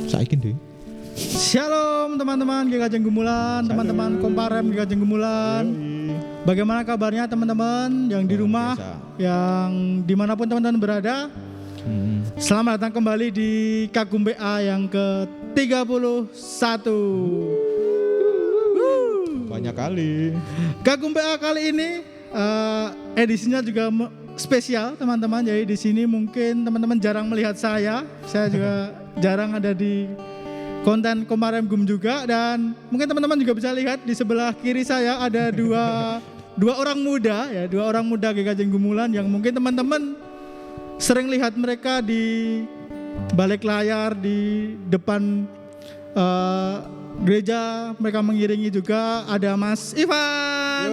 Saiki deh. Shalom teman-teman GKJ Gumulan, teman-teman Komparem GKJ Gumulan. Bagaimana kabarnya teman-teman yang di rumah, yang dimanapun teman-teman berada? Selamat datang kembali di Kagum BA yang ke-31. Banyak kali. Kagum BA kali ini edisinya juga spesial teman-teman. Jadi di sini mungkin teman-teman jarang melihat saya juga jarang ada di konten Komparem Gum juga, dan mungkin teman-teman juga bisa lihat di sebelah kiri saya ada dua orang muda GKJ Gumulan yang mungkin teman-teman sering lihat mereka di balik layar di depan gereja, mereka mengiringi juga. Ada Mas Ivan.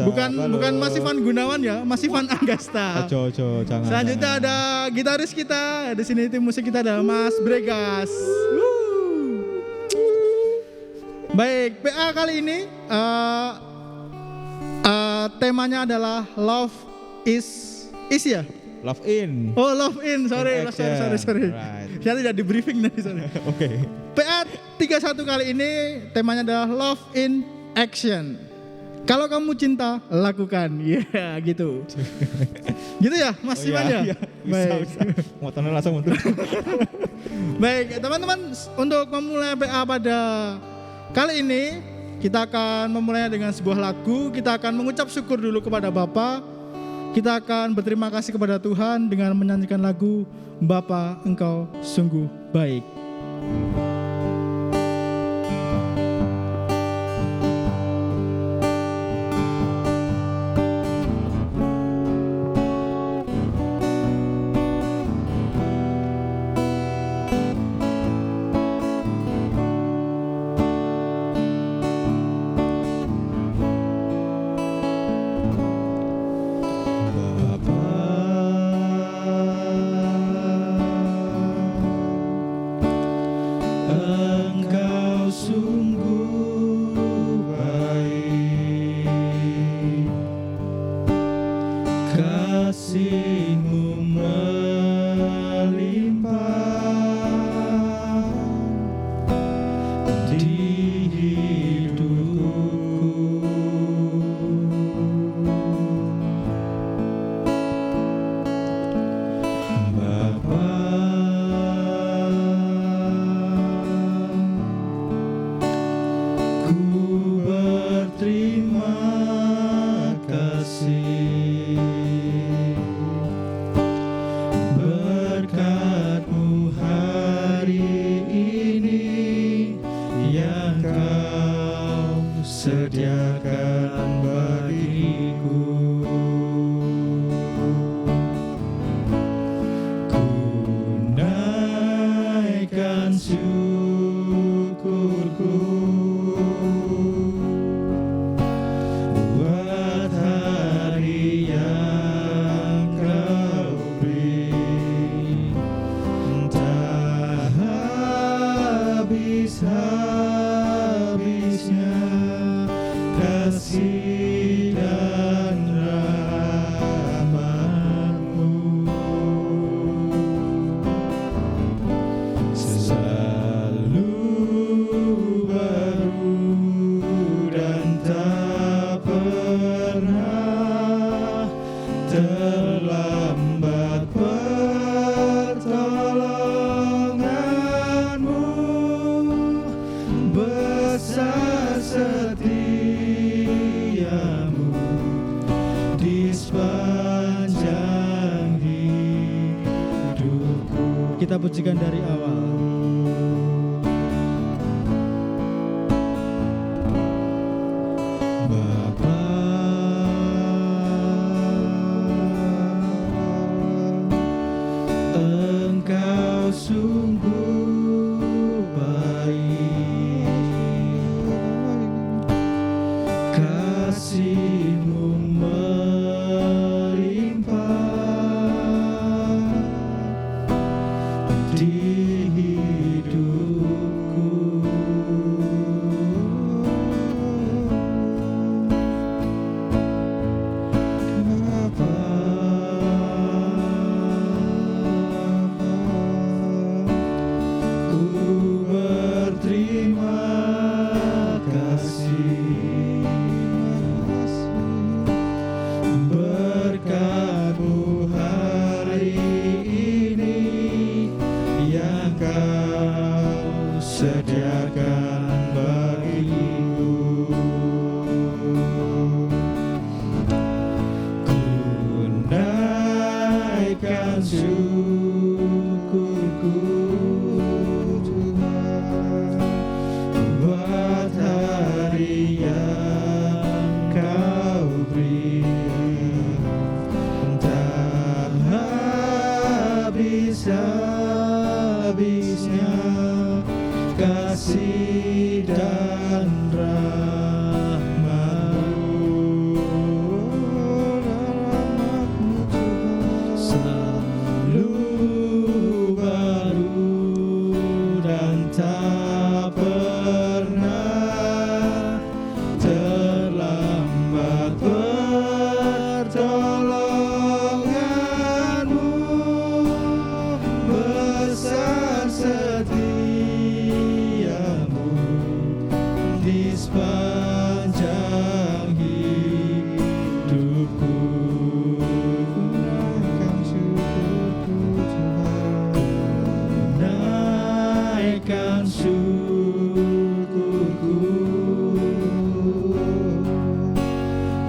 Bukan Mas Ivan Gunawan ya, Mas Ivan Anggasta. Jangan. Selanjutnya ada gitaris kita di sini, tim musik kita ada Mas Bregas. Baik, PA kali ini temanya adalah Love is ya? Love in. Oh, Love in, sorry. Right. Saya tidak di briefing tadi, sorry. Oke. PA 31 kali ini temanya adalah Love in Action. Kalau kamu cinta, lakukan. Ya, gitu. Gitu ya, Mas Iman ya? Iya. Baik. Motornya langsung mundur. Baik, teman-teman, untuk memulai PA pada kali ini kita akan memulainya dengan sebuah lagu. Kita akan mengucap syukur dulu kepada Bapa. Kita akan berterima kasih kepada Tuhan dengan menyanyikan lagu Bapa Engkau Sungguh Baik. Kita pujikan dari awal. Bapa, Engkau sungguh baik, kasih-Mu melimpah di sediakan bagiku. Ku naikkan syukurku Tuhan buat hari yang Kau beri, entah habis-habisnya kasih dan rahmat-Mu selalu baru dan tak pernah terlambat pertolongan-Mu, besar setia-Mu di sepanjang hidupku. Naikkan syukurku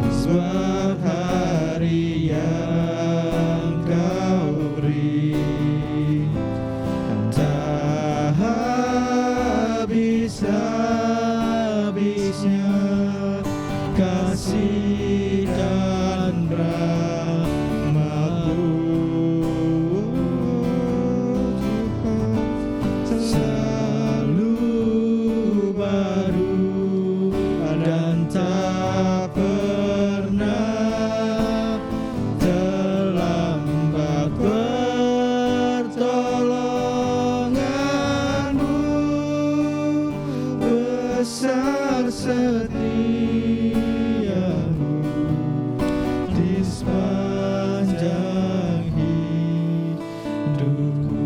sebab hari yang Kau beri, entah habis-habisnya kasih dan rahmat-Mu selalu baru dan tak pernah terlambat pertolongan-Mu, besar setia-Mu di sepanjang hidupku.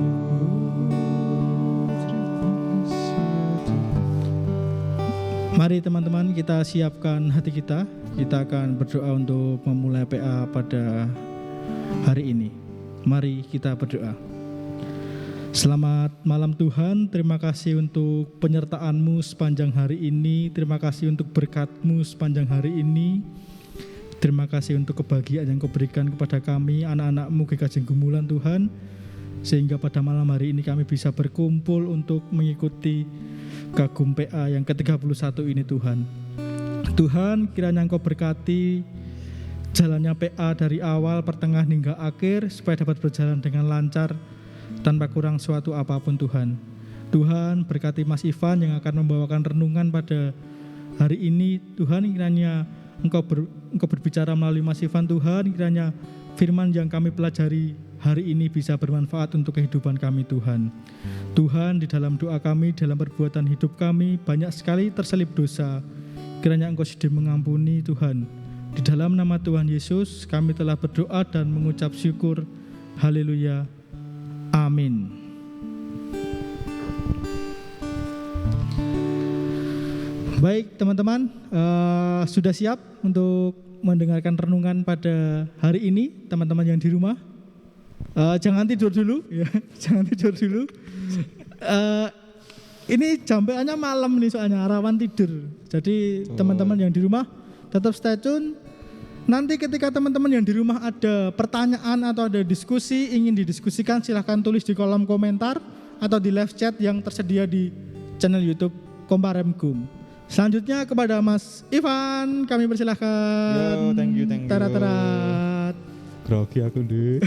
Mari teman-teman kita siapkan hati kita. Kita akan berdoa untuk memulai PA pada hari ini. Mari kita berdoa. Selamat malam Tuhan, terima kasih untuk penyertaan-Mu sepanjang hari ini. Terima kasih untuk berkat-Mu sepanjang hari ini. Terima kasih untuk kebahagiaan yang Kau berikan kepada kami, anak-anak-Mu GKJ Gumulan Tuhan. Sehingga pada malam hari ini kami bisa berkumpul untuk mengikuti Kagum PA yang ke-31 ini Tuhan. Tuhan, kiranya Engkau berkati jalannya PA dari awal, pertengahan hingga akhir, supaya dapat berjalan dengan lancar tanpa kurang suatu apapun Tuhan. Tuhan, berkati Mas Ivan yang akan membawakan renungan pada hari ini. Tuhan, kiranya Engkau berbicara melalui Mas Ivan Tuhan. Kiranya firman yang kami pelajari hari ini bisa bermanfaat untuk kehidupan kami Tuhan. Tuhan, di dalam doa kami, dalam perbuatan hidup kami, banyak sekali terselip dosa. Kiranya Engkau sudi mengampuni Tuhan. Di dalam nama Tuhan Yesus, kami telah berdoa dan mengucap syukur. Haleluya. Amin. Baik teman-teman, sudah siap untuk mendengarkan renungan pada hari ini, teman-teman yang di rumah? Jangan tidur dulu, ya, jangan tidur dulu. Ini jam PA-nya malam nih soalnya, rawan tidur. Jadi teman-teman yang di rumah tetap stay tune. Nanti ketika teman-teman yang di rumah ada pertanyaan atau ada diskusi ingin didiskusikan, silahkan tulis di kolom komentar atau di live chat yang tersedia di channel YouTube Komparem Gum. Selanjutnya kepada Mas Ivan, kami persilahkan. Yo, thank you. Tarat. Grogi aku deh.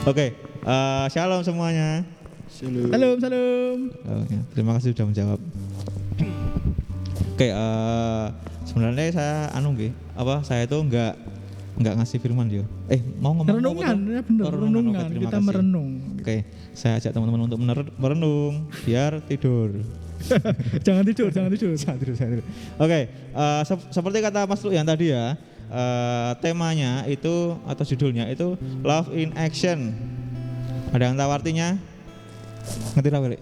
Oke, shalom semuanya. Salam. Oke, terima kasih sudah menjawab. Oke, sebenarnya saya saya itu enggak ngasih firman dia. Mau ngomong renungan, ya benar, renungan. Oke, kita kasih. merenung. Oke, saya ajak teman-teman untuk merenung biar tidur. Jangan tidur. Oke, seperti kata Mas Luyan tadi ya, temanya itu atau judulnya itu Love in Action. Ada yang tahu artinya? Ngerti lah balik.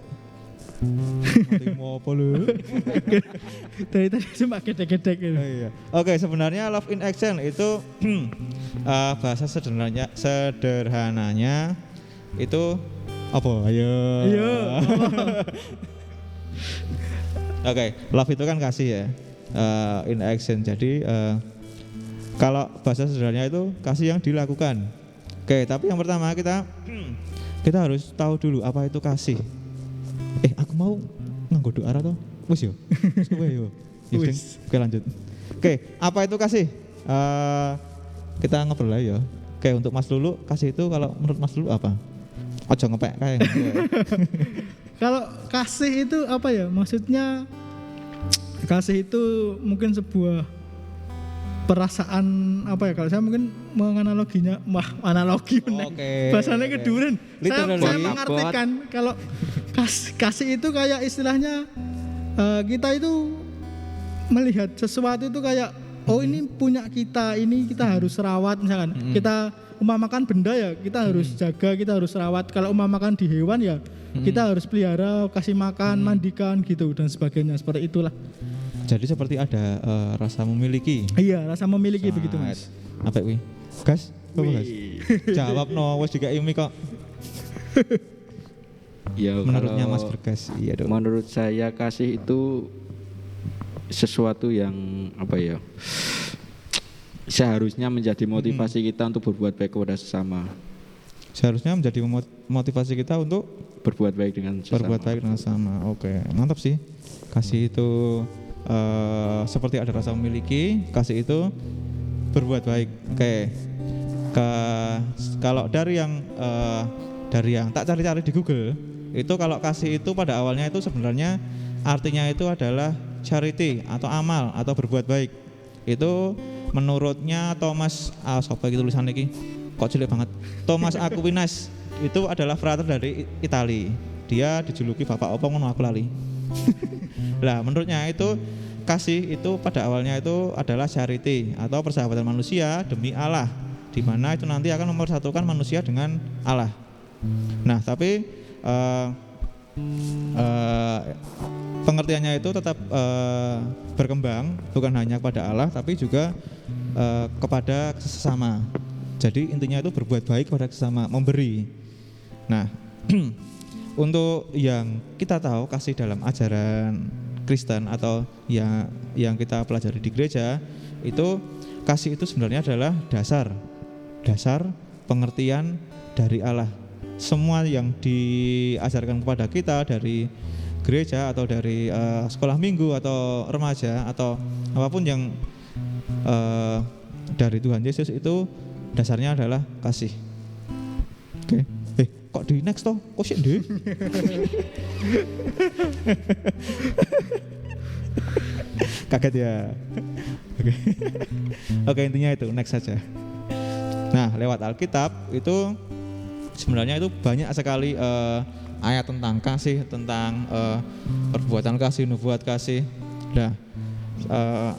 Ngerti mau apa lu? Dari tadi cuma gedek-gedek gitu. Iya. Oke, sebenarnya Love in Action itu bahasa sederhananya itu Apa? Ayo. Iya. Oke, love itu kan kasih ya. In action. Jadi kalau bahasa sederhananya itu kasih yang dilakukan. Oke, tapi yang pertama kita harus tahu dulu apa itu kasih. Aku mau nganggo doa toh. Wis yo. Wis kowe yo. Wis. Oke, lanjut. Oke, apa itu kasih? Kita ngobrol lah ya. Oke, untuk Mas Lulu, kasih itu kalau menurut Mas Lulu apa? Ojo ngepek kayak gitu ya. Kalau kasih itu apa ya? Maksudnya kasih itu mungkin sebuah perasaan apa ya? Kalau saya mungkin menganaloginya, analogi bener. Oke. Bahasanya keduren. Literally. Saya mengartikan kalau kasih itu kayak istilahnya kita itu melihat sesuatu itu kayak ini punya kita, ini kita harus rawat misalkan. Kita umpamakan benda ya, kita harus jaga, kita harus rawat. Kalau umpamakan di hewan ya, kita harus pelihara, kasih makan, mandikan gitu dan sebagainya. Seperti itulah. Jadi seperti ada rasa memiliki. Iya, rasa memiliki begitu Mas. Apa wi? Gas? Apa gas? Jawab no, wes juga imi kok. Ya, Menurutnya kalau Mas Bergas, iya dong. menurut saya kasih itu sesuatu yang apa ya, seharusnya menjadi motivasi kita untuk berbuat baik kepada sesama. Seharusnya menjadi motivasi kita untuk Berbuat baik dengan sesama. berbuat baik dengan sama. Oke, mantap sih. Kasih itu seperti ada rasa memiliki, kasih itu berbuat baik. Oke. Kalau dari yang tak cari-cari di Google, itu kalau kasih itu pada awalnya itu sebenarnya artinya itu adalah charity atau amal atau berbuat baik. Itu menurutnya Thomas siapa gitu tulisannya iki? Kok cilik banget. Thomas Aquinas itu adalah frater dari Italia. Dia dijuluki bapak opo ngono aku lali. Lah menurutnya itu kasih itu pada awalnya itu adalah charity atau persahabatan manusia demi Allah, di mana itu nanti akan mempersatukan manusia dengan Allah. Nah tapi pengertiannya itu tetap berkembang bukan hanya kepada Allah tapi juga kepada sesama. Jadi intinya itu berbuat baik kepada sesama, memberi. Nah untuk yang kita tahu kasih dalam ajaran Kristen atau yang kita pelajari di gereja, itu kasih itu sebenarnya adalah dasar pengertian dari Allah. Semua yang diajarkan kepada kita dari gereja atau dari sekolah minggu atau remaja atau apapun yang dari Tuhan Yesus itu dasarnya adalah kasih. Oke. Kok di next toh? Kok sih deh? Kaget ya. Oke, intinya itu next saja. Nah, lewat Alkitab itu sebenarnya itu banyak sekali ayat tentang kasih, tentang perbuatan kasih, nubuat kasih. Nah,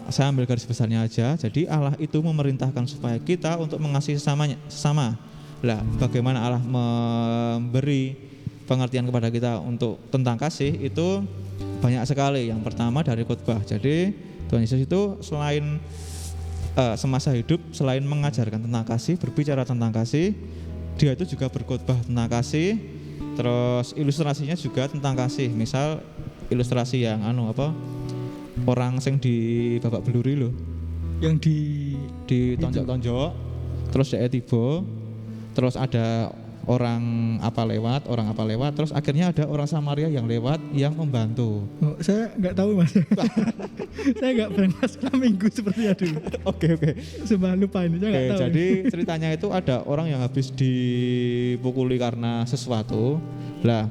saya ambil garis besarnya aja. Jadi Allah itu memerintahkan supaya kita untuk mengasihi sesama. Lah, bagaimana Allah memberi pengertian kepada kita untuk tentang kasih itu banyak sekali. Yang pertama dari khotbah. Jadi Tuhan Yesus itu selain semasa hidup selain mengajarkan tentang kasih, berbicara tentang kasih, dia itu juga berkhotbah tentang kasih. Terus ilustrasinya juga tentang kasih. Misal ilustrasi yang orang sing di babak beluri loh, Yang ditonjok-tonjok, terus dia tiba, terus ada orang apa lewat, terus akhirnya ada orang Samaria yang lewat yang membantu. Oh, saya nggak tahu Mas. Saya nggak pernah sekolah minggu seperti itu. Oke. Sumpah lupa ini, saya nggak tahu. Jadi ceritanya itu ada orang yang habis dipukuli karena sesuatu. Lah,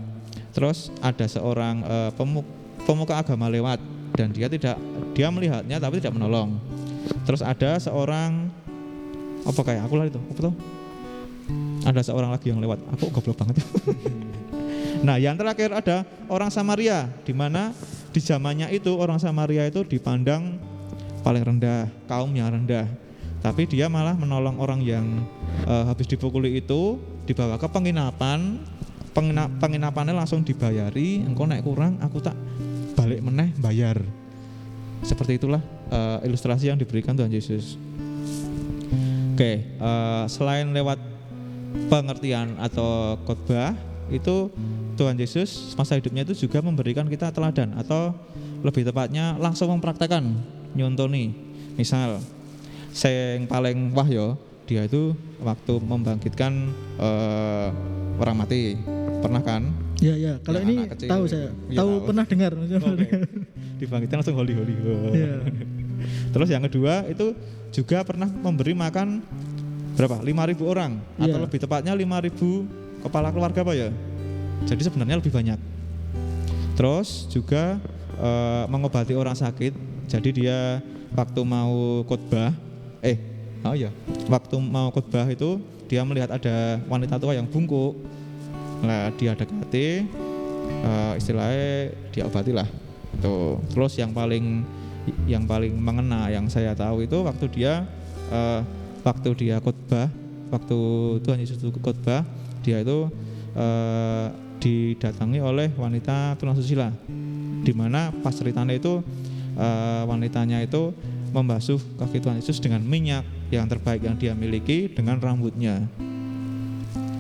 terus ada seorang pemuka agama lewat dan dia melihatnya tapi tidak menolong. Terus ada seorang ada seorang lagi yang lewat. Aku goblok banget. Nah, yang terakhir ada orang Samaria, di mana di zamannya itu orang Samaria itu dipandang paling rendah, kaum yang rendah. Tapi dia malah menolong orang yang habis dipukuli itu, dibawa ke penginapan. Penginapannya langsung dibayari, engkau naik kurang, aku tak balik meneh bayar. Seperti itulah ilustrasi yang diberikan Tuhan Yesus. Oke, selain lewat pengertian atau khotbah, itu Tuhan Yesus masa hidupnya itu juga memberikan kita teladan, atau lebih tepatnya langsung mempraktekkan, nyontoni. Misal yang paling wah yo, dia itu waktu membangkitkan orang mati, pernah kan? Ya. Kalau Ya, ini anak kecil. tahu saya, Iya, tahu tahu. pernah dengar. Oke. Dibangkitkan langsung holi. Iya. Terus yang kedua itu juga pernah memberi makan berapa? 5.000 orang, atau Iya. lebih tepatnya 5.000 kepala keluarga apa ya? Jadi sebenarnya lebih banyak. Terus juga mengobati orang sakit. Jadi dia waktu mau khotbah, waktu mau khotbah itu dia melihat ada wanita tua yang bungkuk. Nah, dia dekati, istilahnya dia obati lah. Tuh. Terus yang paling mengena yang saya tahu itu waktu dia khotbah, waktu Tuhan Yesus khotbah, dia itu didatangi oleh wanita tunasusila, di mana pas ceritanya itu wanitanya itu membasuh kaki Tuhan Yesus dengan minyak yang terbaik yang dia miliki dengan rambutnya.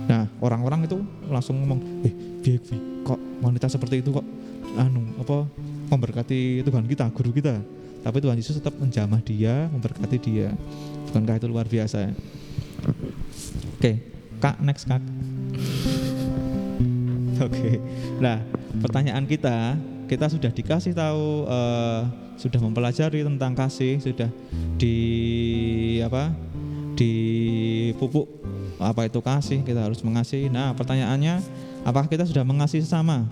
Nah, orang-orang itu langsung ngomong, piye kok wanita seperti itu kok memberkati Tuhan kita, guru kita. Tapi Tuhan Yesus tetap menjamah dia, memberkati dia. Bukankah itu luar biasa? Oke, Kak, next Kak. Oke. Nah, pertanyaan kita sudah dikasih tahu, sudah mempelajari tentang kasih, sudah dipupuk apa itu kasih, kita harus mengasihi. Nah, pertanyaannya, apakah kita sudah mengasihi sesama?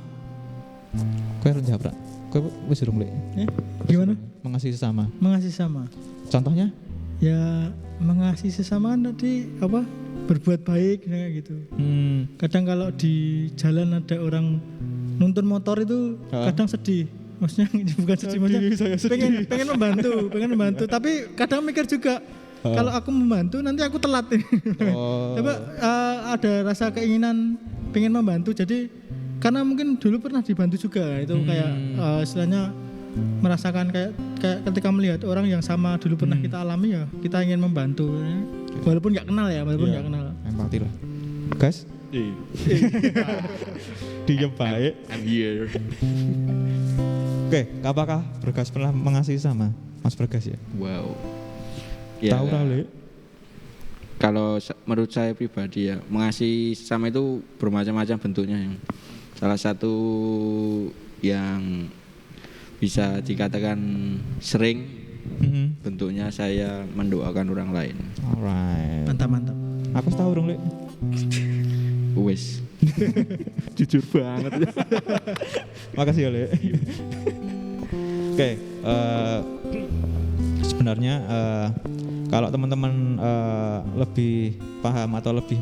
Kowe harus jawab, kowe wis durung lek. Gimana? Mengasihi sesama. Mengasihi sesama. Contohnya? Ya mengasihi sesama tadi berbuat baik kayak gitu. Kadang kalau di jalan ada orang nuntun motor itu kadang sedih. Maksudnya ini bukan sedih, maksudnya pengen membantu, tapi kadang mikir juga kalau aku membantu nanti aku telat. Coba ada rasa keinginan pengen membantu, jadi karena mungkin dulu pernah dibantu juga itu kayak istilahnya merasakan kayak ketika melihat orang yang sama dulu pernah kita alami, ya kita ingin membantu walaupun nggak kenal ya, nggak kenal. Empati lah, guys. Diem baik. I'm here. Oke, apakah Bergas pernah mengasihi sama Mas Bergas ya? Wow. Tahu kali. Kalau menurut saya pribadi ya, mengasihi sama itu bermacam-macam bentuknya. Salah satu yang bisa dikatakan sering bentuknya saya mendoakan orang lain. Alright. Mantap. Aku tahu dong, Lek. Wes. Jujur banget. Makasih ya, Lek. Oke, sebenarnya kalau teman-teman lebih paham atau lebih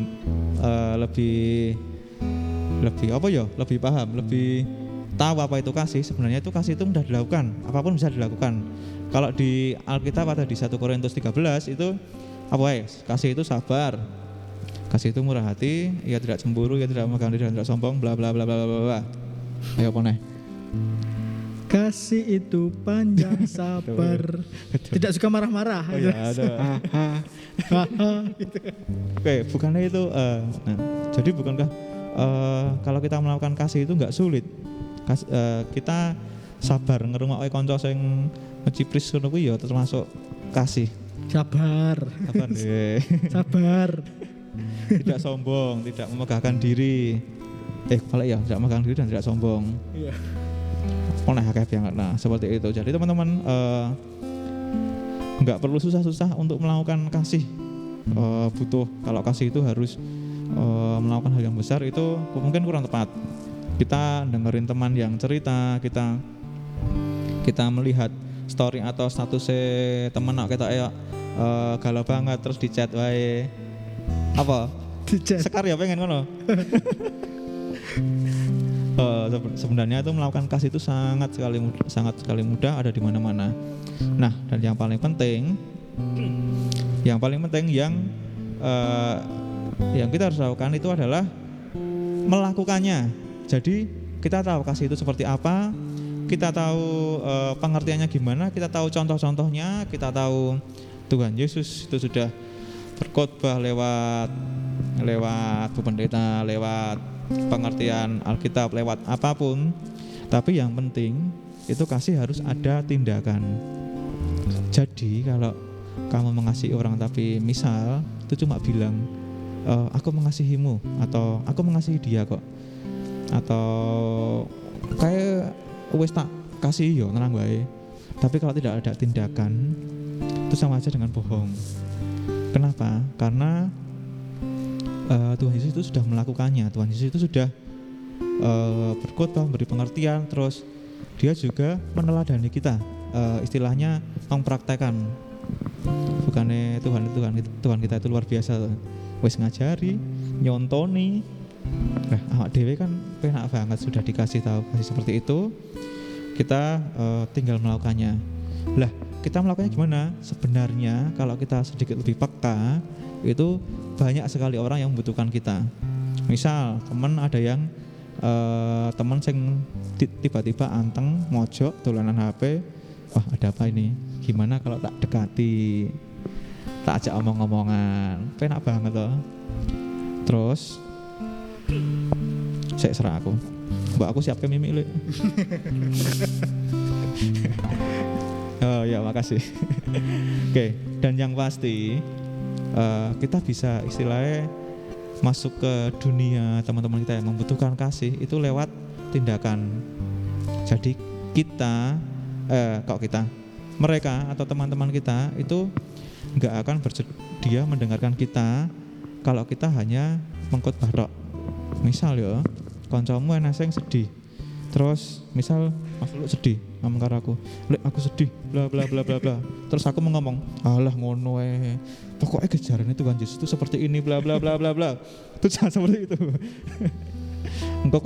paham, lebih tahu apa itu kasih, sebenarnya itu kasih itu mudah dilakukan, apapun bisa dilakukan. Kalau di Alkitab atau di 1 Korintus 13 itu apa ya? Kasih itu sabar, kasih itu murah hati, ia tidak cemburu, ia tidak memegang diri dan tidak sombong, bla bla bla bla bla bla. Ayo apa nih? Kasih itu panjang, sabar, tidak suka marah-marah. Oh iya, ada. Oke, bukannya itu. Jadi bukankah kalau kita melakukan kasih itu nggak sulit? Kita sabar ngerungokke kanca sing ngecipris ngono kuwi ya termasuk kasih. Sabar deh. Sabar. Tidak sombong, tidak memegahkan diri. Balik ya, tidak memegang diri dan tidak sombong. Iya. Nah, seperti itu. Jadi teman-teman nggak perlu susah-susah untuk melakukan kasih. Butuh, kalau kasih itu harus melakukan hal yang besar, itu mungkin kurang tepat. Kita dengerin teman yang cerita, kita melihat story atau statusnya teman kita galau banget terus di chat wae apa sekar ya pengen ngono. Sebenarnya itu melakukan kasih itu sangat sekali mudah, ada di mana-mana. Nah, dan yang paling penting yang kita harus lakukan itu adalah melakukannya. Jadi kita tahu kasih itu seperti apa, kita tahu pengertiannya gimana, kita tahu contoh-contohnya, kita tahu Tuhan Yesus itu sudah berkhotbah lewat Bu Pendeta, lewat pengertian Alkitab lewat apapun, tapi yang penting itu kasih harus ada tindakan. Jadi kalau kamu mengasihi orang tapi misal itu cuma bilang aku mengasihimu atau aku mengasihi dia kok, atau kayak wis tak kasih yo tenang wae, tapi kalau tidak ada tindakan itu sama aja dengan bohong. Kenapa? Karena Tuhan Yesus itu sudah melakukannya. Tuhan Yesus itu sudah berkhotbah, memberi pengertian, terus dia juga meneladani kita, istilahnya mempraktekkan. Bukannya Tuhan kita itu luar biasa, wis ngajari, nyontoni. Awak dhewe kan penak banget sudah dikasih tahu kasih seperti itu, kita tinggal melakukannya. Lah, kita melakukannya gimana? Sebenarnya kalau kita sedikit lebih peka, itu banyak sekali orang yang membutuhkan kita. Misal teman ada yang teman sing tiba-tiba anteng mojok dolanan HP, wah ada apa ini? Gimana kalau tak dekati, tak ajak omong-omongan, penak banget loh. Terus saya serah aku, mbak aku siapkan mimik lho. Oh ya makasih. Oke, dan yang pasti kita bisa istilahnya masuk ke dunia teman-teman kita yang membutuhkan kasih itu lewat tindakan. Jadi mereka atau teman-teman kita itu nggak akan bersedia mendengarkan kita kalau kita hanya mengkhotbah tok. Misal ya, kancamu ana sing sedih. Terus misal Mas Luk sedih ngomong karo aku, "Lek aku sedih, bla bla bla bla bla." Terus aku mau ngomong, "Alah ngono wae. Pokoknya kejaran itu kan Yesus itu seperti ini bla bla bla bla bla." Itu jangan seperti itu. Engkau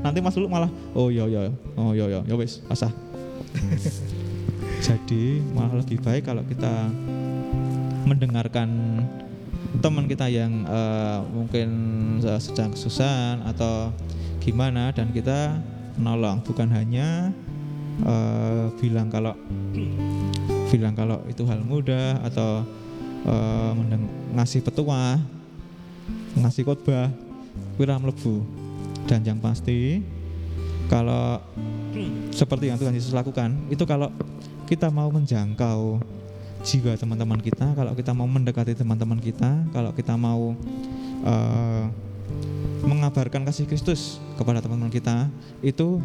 nanti Mas Luk malah, "Oh iya ya wis, pasah." Jadi malah lebih baik kalau kita mendengarkan teman kita yang mungkin sedang kesusahan atau gimana, dan kita menolong, bukan hanya bilang kalau itu hal mudah atau ngasih petuah, ngasih khotbah, kira mlebu. Dan yang pasti kalau seperti yang Tuhan Yesus lakukan itu, kalau kita mau menjangkau jiwa teman-teman kita, kalau kita mau mendekati teman-teman kita, kalau kita mau mengabarkan kasih Kristus kepada teman-teman kita, itu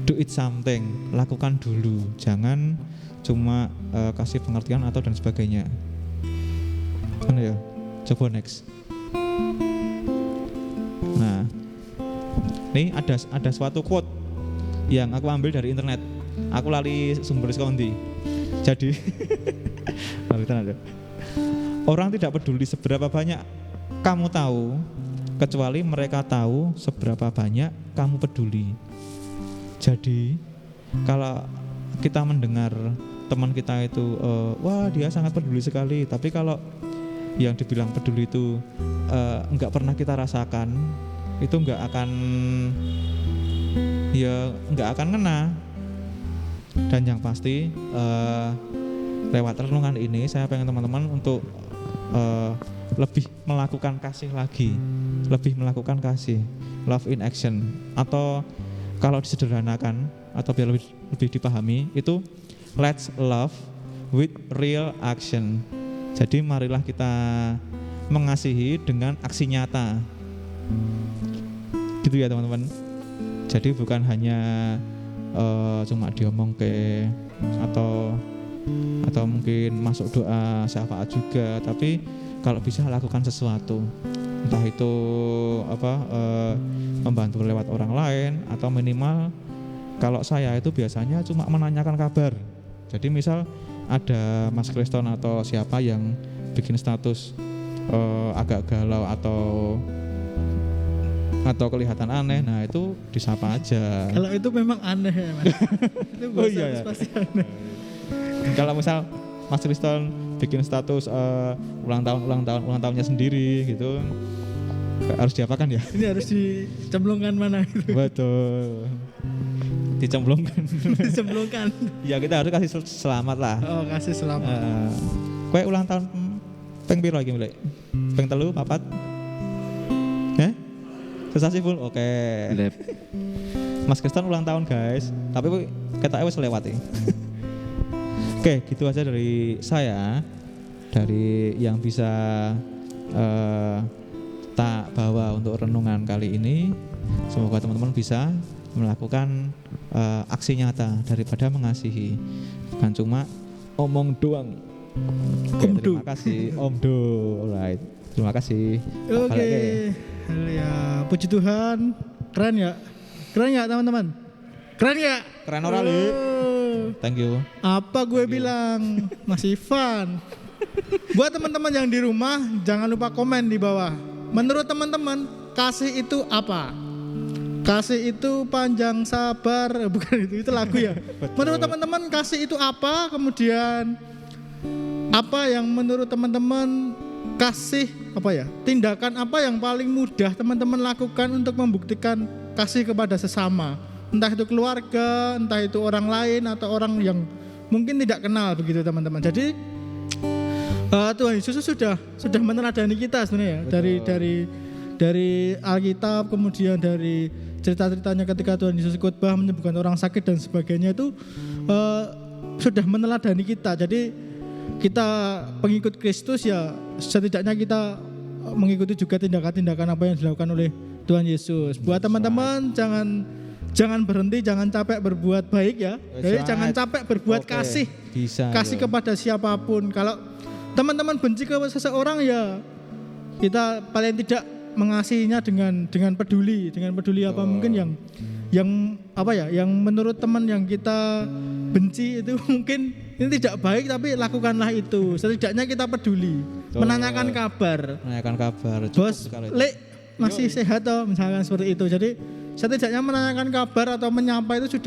do it something, lakukan dulu, jangan cuma kasih pengertian atau dan sebagainya. Mana ya? Coba next. Nah, ini ada suatu quote yang aku ambil dari internet. Aku lali sumber sekondi. Jadi orang tidak peduli seberapa banyak kamu tahu, kecuali mereka tahu seberapa banyak kamu peduli. Jadi kalau kita mendengar teman kita itu wah dia sangat peduli sekali, tapi kalau yang dibilang peduli itu enggak pernah kita rasakan, itu enggak akan ngena. Dan yang pasti lewat renungan ini saya pengen teman-teman untuk lebih melakukan kasih lagi, lebih melakukan kasih, love in action, atau kalau disederhanakan atau biar lebih dipahami itu let's love with real action. Jadi marilah kita mengasihi dengan aksi nyata, gitu ya teman-teman. Jadi bukan hanya cuma diomong ke atau mungkin masuk doa syafaat juga, tapi kalau bisa lakukan sesuatu, entah itu membantu lewat orang lain, atau minimal kalau saya itu biasanya cuma menanyakan kabar. Jadi misal ada Mas Kriston atau siapa yang bikin status agak galau atau kelihatan aneh, nah itu disapa aja. Kalau itu memang aneh ya, Mas. Itu Oh iya ya. pasti aneh. Kalau misal Mas Kriston bikin status ulang tahunnya sendiri gitu, harus diapakan ya? Ini harus dicemplungkan mana gitu. Betul. Dicemplungkan. Dicemplungkan. Ya kita harus kasih selamat lah. Oh, kasih selamat. Kowe ulang tahun peng piro iki, Mbak? Peng 3, 4? Successful. Oke. Lab. Mas Kristan ulang tahun guys. Tapi ketoknya wis lewat. Oke, gitu aja dari saya. Dari yang bisa tak bawa untuk renungan kali ini. Semoga teman-teman bisa melakukan aksi nyata daripada mengasihi, bukan cuma omong doang. Oke, terima kasih Om Do. Alright, terima kasih. Oke. Ya, puji Tuhan. Keren ya? Keren ya teman-teman? Keren ya? Keren ora, Li? Thank you. Apa gue bilang? Masih fun. Buat teman-teman yang di rumah, jangan lupa komen di bawah. Menurut teman-teman, kasih itu apa? Kasih itu panjang sabar, bukan itu lagu ya. Menurut teman-teman kasih itu apa? Kemudian apa yang menurut teman-teman kasih apa ya? Tindakan apa yang paling mudah teman-teman lakukan untuk membuktikan kasih kepada sesama? Entah itu keluarga, entah itu orang lain atau orang yang mungkin tidak kenal begitu teman-teman. Jadi Tuhan Yesus sudah meneladani kita sebenarnya ya. Dari Alkitab, kemudian dari cerita-ceritanya ketika Tuhan Yesus khotbah menyembuhkan orang sakit dan sebagainya itu sudah meneladani kita. Jadi kita pengikut Kristus ya setidaknya kita mengikuti juga tindakan-tindakan apa yang dilakukan oleh Tuhan Yesus. Buat teman-teman jangan berhenti, jangan capek berbuat baik ya. Jadi jangan capek berbuat kasih. Kasih kepada siapapun. Kalau teman-teman benci ke seseorang ya kita paling tidak mengasihinya dengan peduli apa mungkin yang apa ya, yang menurut teman yang kita benci itu mungkin ini tidak baik tapi lakukanlah itu. Setidaknya kita peduli, menanyakan kabar. Bos, Lek masih sehat toh misalkan seperti itu. Jadi setidaknya menanyakan kabar atau menyapa itu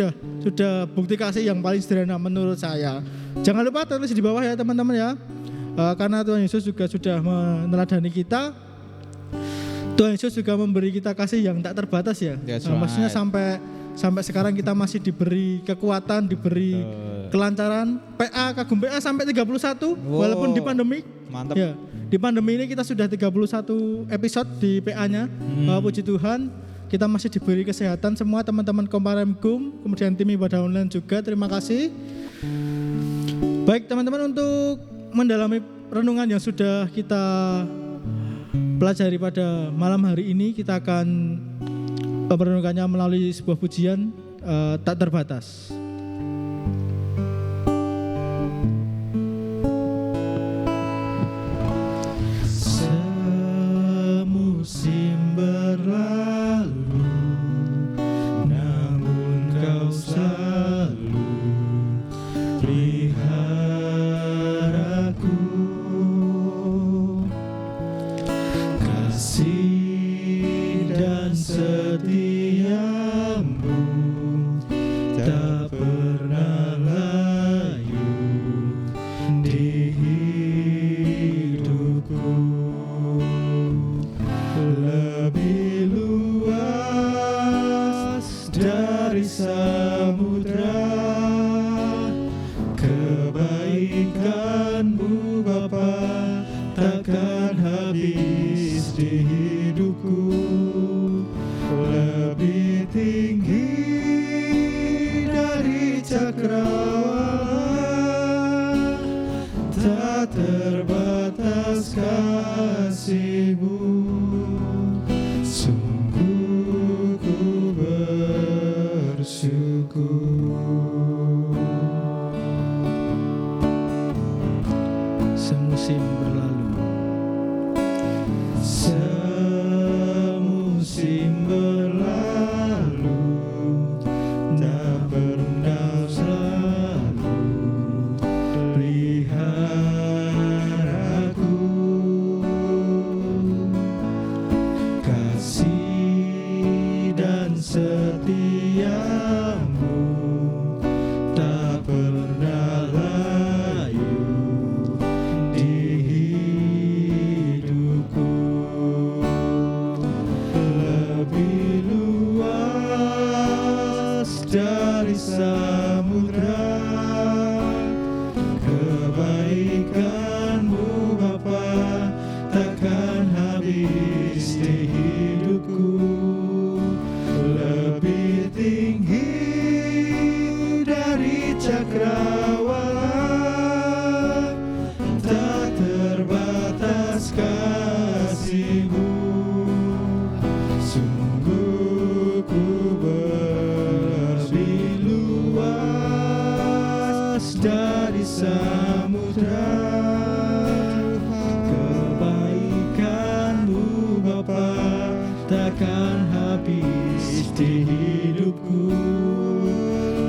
sudah bukti kasih yang paling sederhana menurut saya. Jangan lupa tulis di bawah ya teman-teman ya. Karena Tuhan Yesus juga sudah meneladani kita. Tuhan Yesus juga memberi kita kasih yang tak terbatas ya. Maksudnya sampai sekarang kita masih diberi kekuatan, diberi kelancaran. PA kagum PA sampai 31 walaupun di pandemi. Mantap. Ya, di pandemi ini kita sudah 31 episode di PA-nya. Puji Tuhan, kita masih diberi kesehatan semua teman-teman Komparemkum, kemudian tim ibadah online juga. Terima kasih. Baik teman-teman, untuk mendalami renungan yang sudah kita pelajari pada malam hari ini, kita akan merenungkannya melalui sebuah pujian tak terbatas. Semusim berlalu, namun kau selalu peliharaku. Kasih dan setiamu tak pernah layu di hidupku. Lebih luas dari samudra kebaikan-Mu Bapa, takkan habis di hidupku. Lebih tinggi dari cakrawala, tak terbatas kasih-Mu. Sungguh ku bersyukur. Semusim berlalu, semusim berlalu, tak pernah selalu peliharaku. Kasih dan setiamu tak pernah layu di hidupku. Lebih luas dari samudra kebaikan-Mu Bapa, takkan habis di hidupku. di hidupku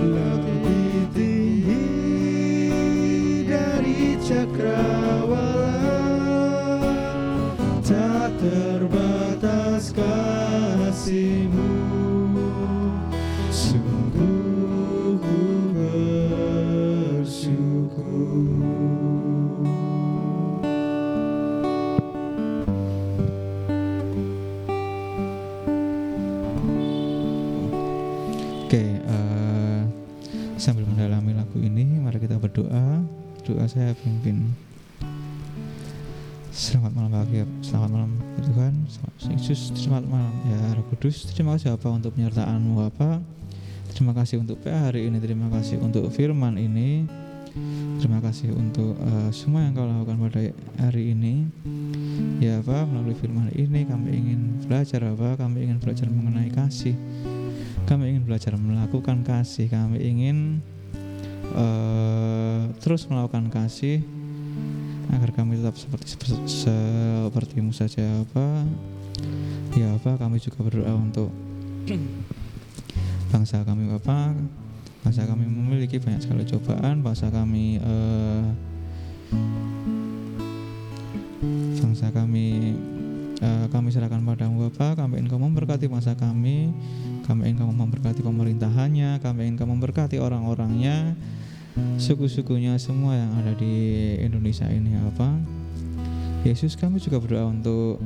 lebih tinggi dari cakrawala, tak terbatas kasih-Mu, sungguh ku bersyukur. Oke, sambil mendalami lagu ini, mari kita berdoa. Doa saya pimpin. Selamat malam Bapak, selamat malam ya Tuhan, Yesus, selamat malam ya Roh Kudus. Terima kasih Bapa untuk penyertaan-Mu Bapa. Terima kasih untuk PA hari ini, terima kasih untuk firman ini. Terima kasih untuk semua yang Kau lakukan pada hari ini. Ya Bapa, melalui firman ini kami ingin belajar Bapa, kami ingin belajar mengenai kasih. Kami ingin belajar melakukan kasih, kami ingin terus melakukan kasih agar kami tetap seperti-Mu saja Bapa. Ya Bapa, kami juga berdoa untuk bangsa kami Bapa. Bangsa kami memiliki banyak sekali cobaan, bangsa kami kami serahkan padamu Bapa. Kami ingin Kau memberkati bangsa kami ingin Kau memberkati pemerintahannya, kami ingin Kau memberkati orang-orangnya, suku-sukunya semua yang ada di Indonesia ini Bapa. Yesus, kami juga berdoa untuk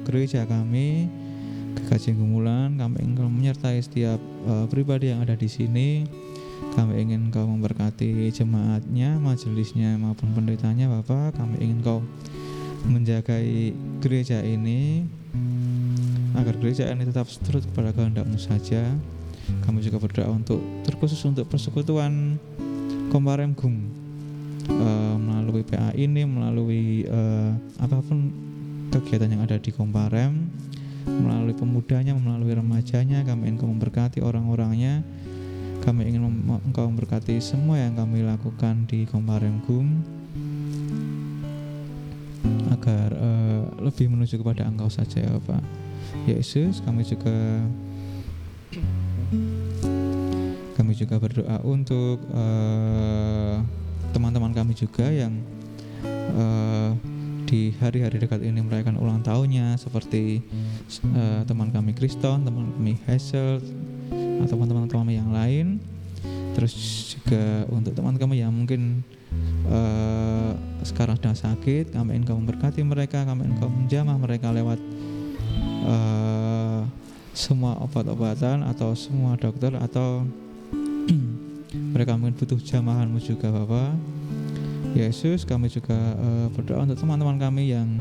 gereja kami, GKJ Gumulan. Kami ingin Kau menyertai setiap pribadi yang ada di sini. Kami ingin Kau memberkati jemaatnya, majelisnya maupun pendetanya Bapa. Kami ingin Kau menjagai gereja ini agar gereja ini tetap seturut kepada kehendak-Mu saja. Kami juga berdoa untuk terkhusus untuk persekutuan Komparem Gum, melalui PA ini, melalui apapun kegiatan yang ada di Komparem, melalui pemudanya, melalui remajanya. Kami ingin Kau memberkati orang-orangnya. Kami ingin Engkau memberkati semua yang kami lakukan di Komparem Gum, agar lebih menuju kepada Engkau saja ya Bapak. Yesus, kami juga berdoa untuk teman-teman kami juga yang di hari-hari dekat ini merayakan ulang tahunnya, seperti teman kami Kriston, teman kami Hazel, atau teman-teman yang lain. Terus juga untuk teman kami yang mungkin sekarang sedang sakit, kami ingin Kau memberkati mereka, kami ingin Kau menjamah mereka lewat semua obat-obatan atau semua dokter, atau mereka mungkin butuh jamahan-Mu juga Bapak. Yesus, kami juga berdoa untuk teman-teman kami yang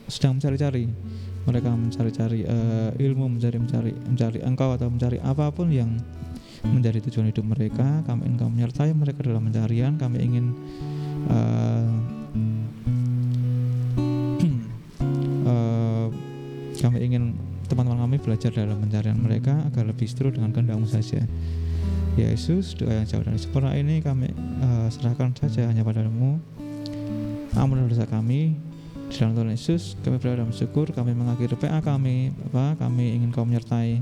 sedang mencari-cari, mereka mencari-cari ilmu, mencari Engkau, atau mencari apapun yang menjadi tujuan hidup mereka. Kami ingin Kau menyertai mereka dalam pencarian. Kami ingin teman-teman kami belajar dalam pencarian mereka agar lebih seturut dengan kehendak-Mu saja. Ya Yesus, doa yang jauh dari sempurna ini kami serahkan saja hanya padamu. Ampunilah dosa kami. Di dalam Tuhan Yesus kami berdoa dan bersyukur. Kami mengakhiri PA kami Bapa. Kami ingin Kau menyertai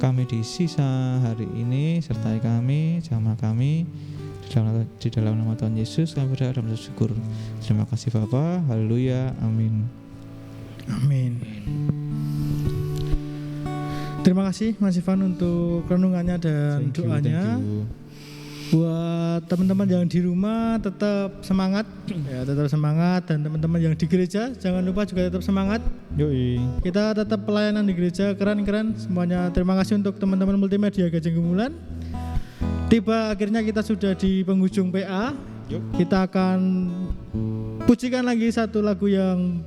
kami di sisa hari ini, sertai kami, jamah kami. Di dalam nama Tuhan Yesus kami berdoa dan bersyukur. Terima kasih Bapa. Haleluya. Amin. Amin. Terima kasih Mas Ivan untuk renungannya dan doanya. Buat teman-teman yang di rumah tetap semangat, ya tetap semangat, dan teman-teman yang di gereja jangan lupa juga tetap semangat. Yoi. Kita tetap pelayanan di gereja keren-keren semuanya. Terima kasih untuk teman-teman multimedia GKJ Gumulan. Tiba akhirnya kita sudah di penghujung PA. Kita akan pujikan lagi satu lagu yang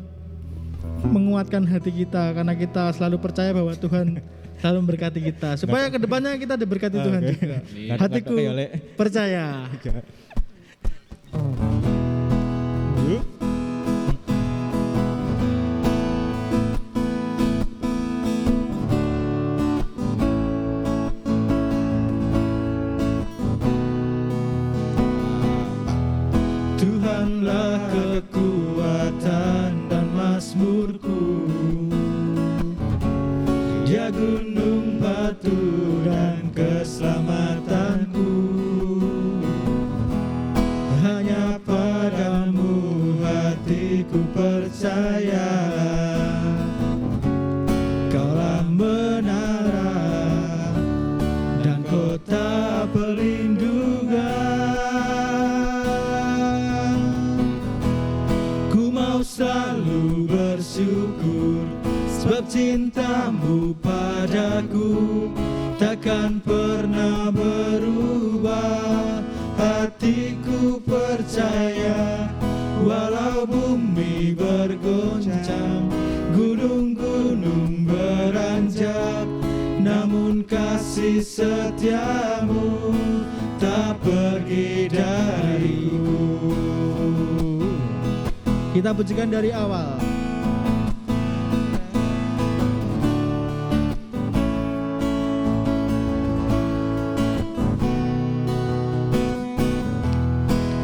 menguatkan hati kita, karena kita selalu percaya bahwa Tuhan selalu memberkati kita, supaya kedepannya kita diberkati Tuhan juga. Hatiku percaya. Tuhanlah kekuatan dan mazmurku, Dia gunung batu dan keselamatanku. Hanya padamu hatiku percaya. Kaulah menara dan kota perlindungan. Ku mau selalu bersyukur sebab cintamu padaku takkan pernah berubah. Hatiku percaya walau bumi bergoncang, gunung-gunung beranjak, namun kasih setiamu tak pergi dariku. Kita pujikan dari awal.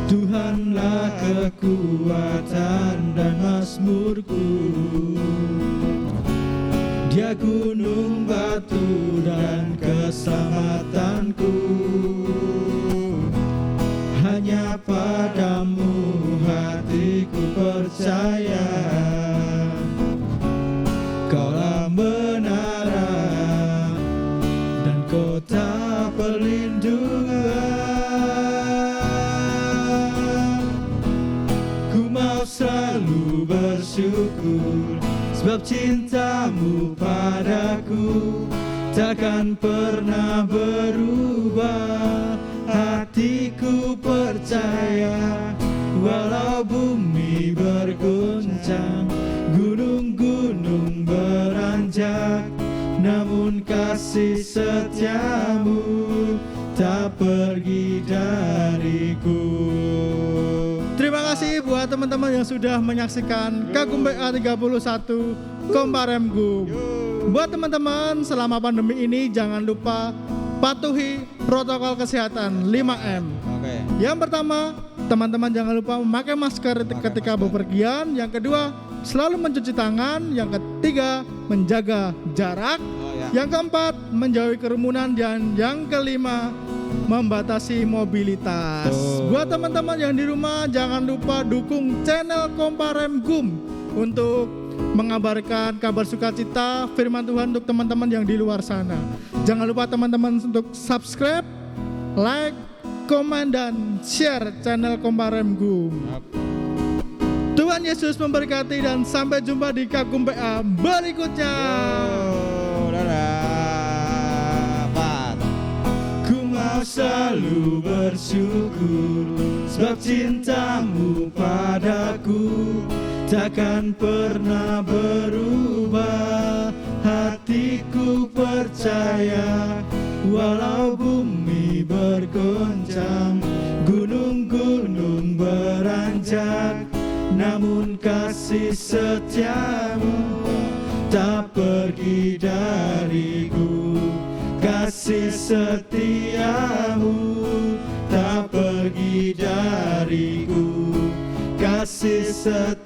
Tuhanlah kekuatan dan mazmurku. Dia gunung batu dan keselamatanku. Hanya padamu hatiku percaya. Kaulah menara dan kota perlindungan. Selalu bersyukur sebab cintamu padaku takkan pernah berubah. Hatiku percaya walau bumi bergoncang, gunung-gunung beranjak, namun kasih setiamu tak pergi dariku. Terima kasih buat teman-teman yang sudah menyaksikan Kagum PA 31 Komparem Gum. Buat teman-teman selama pandemi ini jangan lupa patuhi protokol kesehatan 5M. Oke. Yang pertama, teman-teman jangan lupa memakai masker ketika bepergian. Yang kedua, selalu mencuci tangan. Yang ketiga, menjaga jarak. Yang keempat, menjauhi kerumunan. Dan yang kelima, membatasi mobilitas. Buat teman-teman yang di rumah jangan lupa dukung channel Komparem Gum untuk mengabarkan kabar sukacita firman Tuhan untuk teman-teman yang di luar sana. Jangan lupa teman-teman untuk subscribe, like, komen dan share channel Komparem Gum. Tuhan Yesus memberkati dan sampai jumpa di Kagum PA berikutnya. Selalu bersyukur sebab cintamu padaku takkan pernah berubah. Hatiku percaya walau bumi bergoncang, gunung-gunung beranjak, namun kasih setiamu tak pergi dariku. Kasih setiamu tak pergi dariku. Kasih setiamu